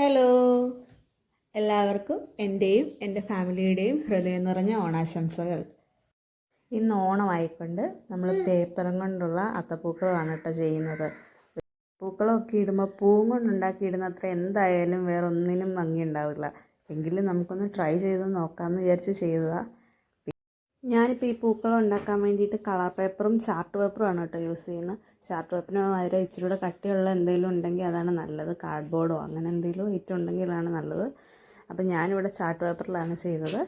Hello, എല്ലാവർക്കും എൻ്റെയും എൻ്റെ ഫാമിലിയുടെയും ഹൃദയം നിറഞ്ഞ ഓണാശംസകൾ. ഇന്ന് ഓണമായിക്കൊണ്ട് നമ്മൾ പേപ്പറും കൊണ്ടുള്ള അത്തപ്പൂക്കളമാണ് കേട്ടോ ചെയ്യുന്നത്. പൂക്കളമൊക്കെ ഇടുമ്പോൾ പൂവും കൊണ്ടുണ്ടാക്കിയിടുന്ന അത്ര എന്തായാലും വേറെ ഒന്നിനും ഭംഗി ഉണ്ടാവില്ല. എങ്കിലും നമുക്കൊന്ന് ട്രൈ ചെയ്ത് നോക്കാമെന്ന് വിചാരിച്ച് ചെയ്തതാണ്. ഞാനിപ്പോൾ ഈ പൂക്കളം ഉണ്ടാക്കാൻ വേണ്ടിയിട്ട് കളർ പേപ്പറും ചാർട്ട് പേപ്പറുമാണ് കേട്ടോ യൂസ് ചെയ്യുന്നത്. ചാർട്ട് പേപ്പറിന് പകരം ഇച്ചിരി കൂടെ കട്ടിയുള്ള എന്തെങ്കിലും ഉണ്ടെങ്കിൽ അതാണ് നല്ലത്. കാർഡ്ബോർഡോ അങ്ങനെ എന്തെങ്കിലും ഐറ്റം ഉണ്ടെങ്കിലാണ് നല്ലത്. അപ്പോൾ ഞാനിവിടെ ചാർട്ട് പേപ്പറിലാണ് ചെയ്തത്.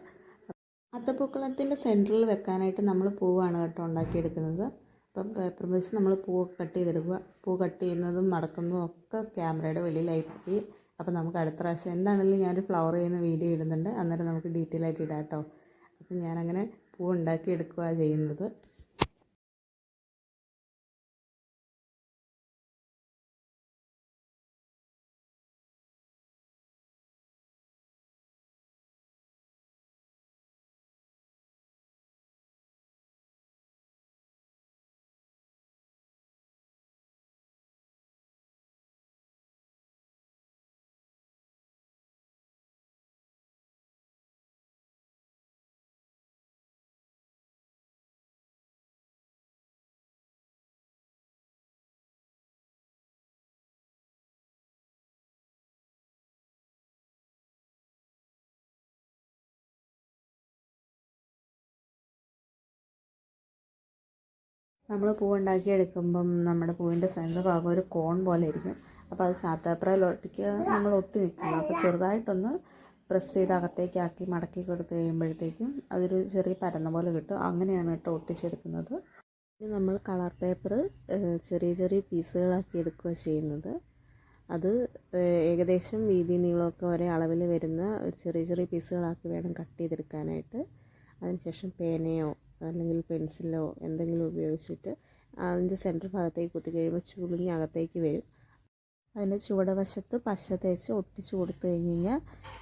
അത്തപ്പൂക്കളത്തിൻ്റെ സെൻറ്ററിൽ വെക്കാനായിട്ട് നമ്മൾ പൂവാണ് കേട്ടോ ഉണ്ടാക്കിയെടുക്കുന്നത്. അപ്പം പേപ്പർ വെച്ച് നമ്മൾ പൂവൊക്കെ കട്ട് ചെയ്തെടുക്കുക. പൂ കട്ട് ചെയ്യുന്നതും മടക്കുന്നതും ഒക്കെ ക്യാമറയുടെ വെളിയിലായി പോയി. അപ്പോൾ നമുക്ക് അടുത്ത പ്രാവശ്യം എന്താണെങ്കിലും ഞാനൊരു ഫ്ലവർ ചെയ്യുന്ന വീഡിയോ ഇടുന്നുണ്ട്. അന്നേരം നമുക്ക് ഡീറ്റെയിൽ ആയിട്ട് ഇടാം കേട്ടോ. അപ്പം ഞാനങ്ങനെ പൂ ഉണ്ടാക്കിയെടുക്കുകയാണ് ചെയ്യുന്നത്. നമ്മൾ പൂവുണ്ടാക്കിയെടുക്കുമ്പം നമ്മുടെ പൂവിൻ്റെ സെൻറ്റർ ഭാഗം ഒരു കോൺ പോലെ ഇരിക്കും. അപ്പോൾ അത് ചാർട്ട് പേപ്പറിൽ നമ്മൾ ഒട്ടി നിൽക്കണം. അപ്പോൾ ചെറുതായിട്ടൊന്ന് പ്രസ് ചെയ്ത് അകത്തേക്കാക്കി മടക്കി കൊടുത്ത് കഴിയുമ്പോഴത്തേക്കും അതൊരു ചെറിയ പരന്ന പോലെ കിട്ടും. അങ്ങനെയാണ് കേട്ടോ ഒട്ടിച്ചെടുക്കുന്നത്. ഇനി നമ്മൾ കളർ പേപ്പർ ചെറിയ ചെറിയ പീസുകളാക്കി എടുക്കുക ചെയ്യുന്നത്. അത് ഏകദേശം വീതി നീളമൊക്കെ ഒരേ അളവിൽ വരുന്ന ചെറിയ ചെറിയ പീസുകളാക്കി വേണം കട്ട് ചെയ്തെടുക്കാനായിട്ട്. അതിനുശേഷം പേനയോ അല്ലെങ്കിൽ പെൻസിലോ എന്തെങ്കിലും ഉപയോഗിച്ചിട്ട് അതിൻ്റെ സെൻറ്റർ ഭാഗത്തേക്ക് കുത്തി കഴിയുമ്പോൾ ചുളിഞ്ഞ് അകത്തേക്ക് വരും. അതിൻ്റെ ചുവടുവശത്ത് പശ തേച്ച് ഒട്ടിച്ച് കൊടുത്തു കഴിഞ്ഞ് കഴിഞ്ഞാൽ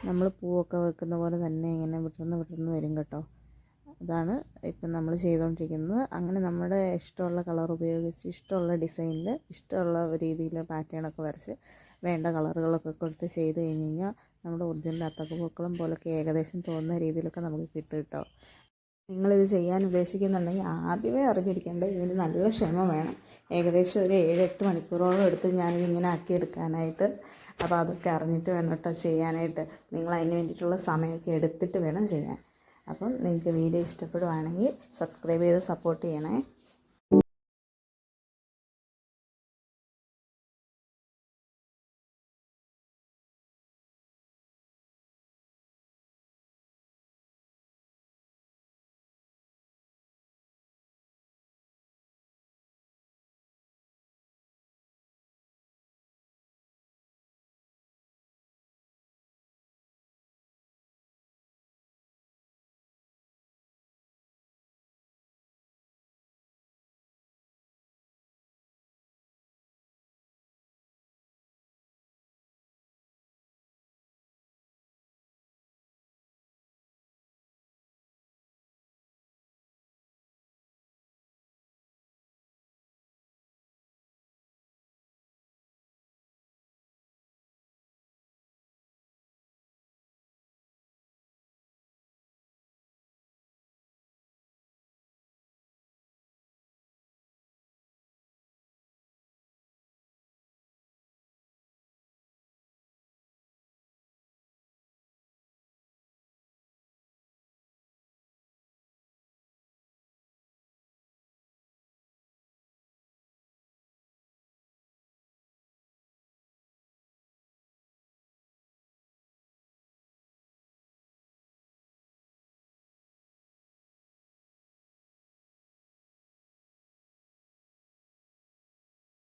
നമ്മൾ പൂവൊക്കെ വെക്കുന്ന പോലെ തന്നെ ഇങ്ങനെ വിടർന്ന് വരും കേട്ടോ. അതാണ് ഇപ്പം നമ്മൾ ചെയ്തുകൊണ്ടിരിക്കുന്നത്. അങ്ങനെ നമ്മുടെ ഇഷ്ടമുള്ള കളർ ഉപയോഗിച്ച് ഇഷ്ടമുള്ള ഡിസൈനിൽ ഇഷ്ടമുള്ള രീതിയിൽ പാറ്റേണൊക്കെ വരച്ച് വേണ്ട കളറുകളൊക്കെ കൊടുത്ത് ചെയ്ത് കഴിഞ്ഞ് കഴിഞ്ഞാൽ നമ്മുടെ ഒറിജിനൽ അത്തപ്പൂക്കളം പോലൊക്കെ ഏകദേശം തോന്നുന്ന രീതിയിലൊക്കെ നമുക്ക് കിട്ടും കേട്ടോ. നിങ്ങളിത് ചെയ്യാൻ ഉദ്ദേശിക്കുന്നുണ്ടെങ്കിൽ ആദ്യമേ അറിഞ്ഞിരിക്കേണ്ടത് ഇതിന് നല്ല ക്ഷമ വേണം. ഏകദേശം ഒരു 7-8 മണിക്കൂറോളം എടുത്ത് ഞാനിതിങ്ങനെ ആക്കിയെടുക്കാനായിട്ട്. അപ്പോൾ അതൊക്കെ അറിഞ്ഞിട്ട് വേണം കേട്ടോ ചെയ്യാനായിട്ട്. നിങ്ങൾ അതിന് വേണ്ടിയിട്ടുള്ള സമയമൊക്കെ എടുത്തിട്ട് വേണം ചെയ്യാൻ. അപ്പം നിങ്ങൾക്ക് വീഡിയോ ഇഷ്ടപ്പെടുവാണെങ്കിൽ സബ്സ്ക്രൈബ് ചെയ്ത് സപ്പോർട്ട് ചെയ്യണേ.